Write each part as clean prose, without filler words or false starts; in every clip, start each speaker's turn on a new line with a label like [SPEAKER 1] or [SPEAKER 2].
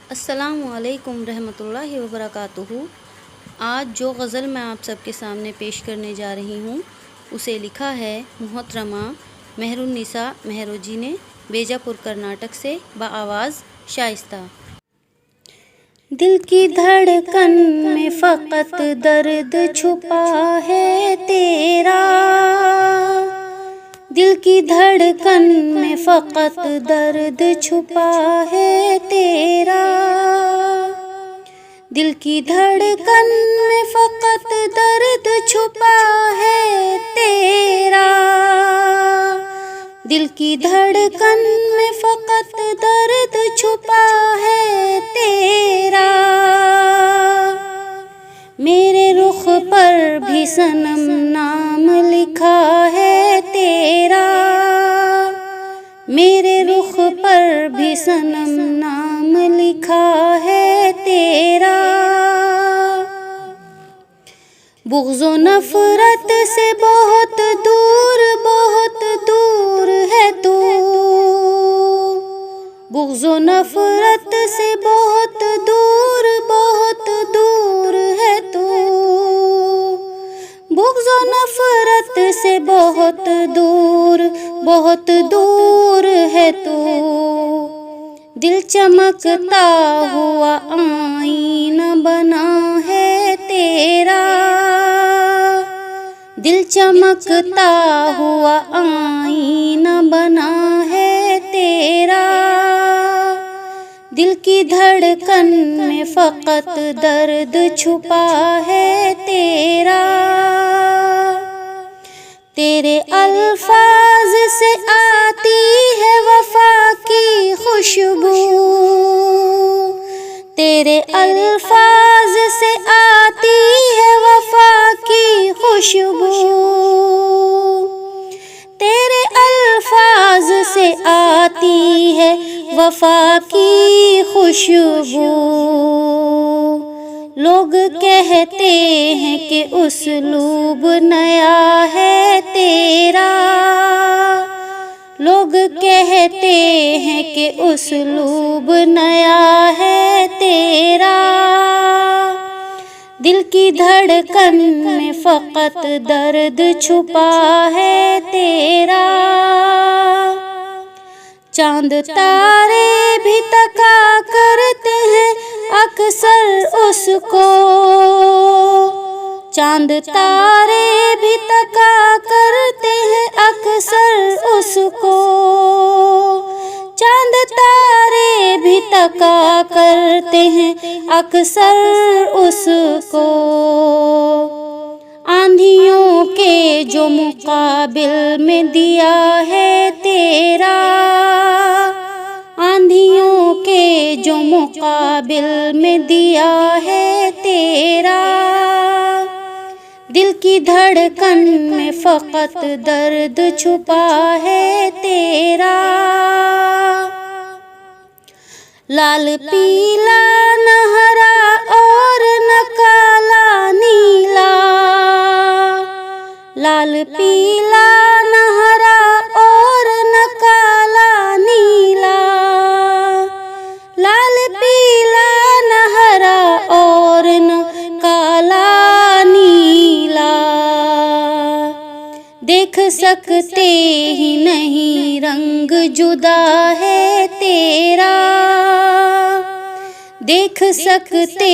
[SPEAKER 1] अस्सलामुअलैकुम रहमतुल्लाहि व बरकातुहू। आज जो गज़ल मैं आप सबके सामने पेश करने जा रही हूँ उसे लिखा है मोहतरमा मेहरुन्निसा मेहरोजी ने बेजापुर कर्नाटक से बआवाज़ शाइस्ता। दिल की धड़कन में फ़कत दर्द छुपा है तेरा, दिल की धड़कन में फ़कत दर्द छुपा है तेरा, दिल की धड़कन में फ़कत दर्द छुपा है तेरा, दिल की धड़कन में फ़कत दर्द छुपा है तेरा। मेरे रुख पर भी सनम नाम लिखा है तेरा, मेरे रुख पर भी सनम नाम लिखा है तेरा। बुग़्ज़ो नफ़रत से बहुत दूर है तू, बुग़्ज़ो नफ़रत से बहुत दूर है तू, बुग़्ज़ो नफ़रत से बहुत दूर है तू। दिल चमकता हुआ आईना बना है तेरा, दिल चमकता हुआ आईना बना है तेरा, दिल की धड़कन में फ़कत दर्द छुपा है तेरा। तेरे अल्फाज से आती है वफ़ा की खुशबू, तेरे अल्फाज से आती है वफ़ा की खुशबू, तेरे अल्फाज से आती है वफ़ा की खुशबू। लोग कहते हैं कि उसलूब नया है तेरा, लोग कहते हैं कि उसलूब नया है तेरा, दिल की धड़कन में फ़कत दर्द छुपा है तेरा। चांद तारे भी तका करते हैं अक्सर उसको, चांद तारे भी तका करते हैं अक्सर उसको, चांद तारे भी तका करते हैं अक्सर उसको। आंधियों के जो मुकाबिल में दिया है तेरा, आंधियों के जो मुकाबिल में दिया है तेरा, दिल की धड़कन में फ़कत दर्द छुपा है तेरा। लाल पीला न हरा और न काला नीला, लाल पीला न हरा और न काला नीला, लाल पीला न हरा और न काला नीला, देख सकते ही नहीं रंग जुदा है तेरा, देख सकते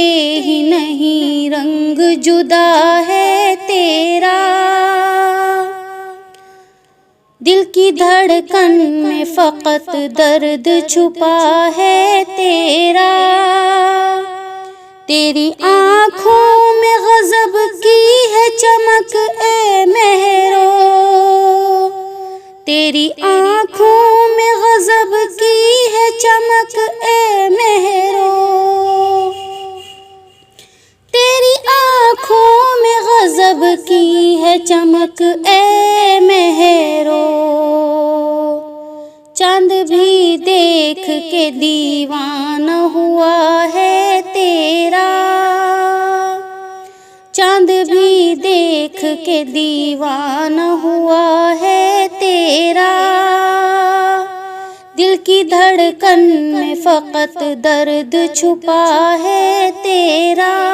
[SPEAKER 1] ही नहीं रंग जुदा है तेरा, दिल की धड़कन में फ़कत दर्द छुपा है तेरा। तेरी आँखों में गज़ब की है चमक ए मेहरो, तेरी आँखों में गज़ब की है चमक ए मेहरो, तेरी आँखों में गज़ब की है चमक ए मेहरो। चाँद भी देख के दीवाना हुआ है तेरा, चाँद भी देख के दीवाना हुआ है तेरा, दिल की धड़कन में फ़कत दर्द छुपा है तेरा।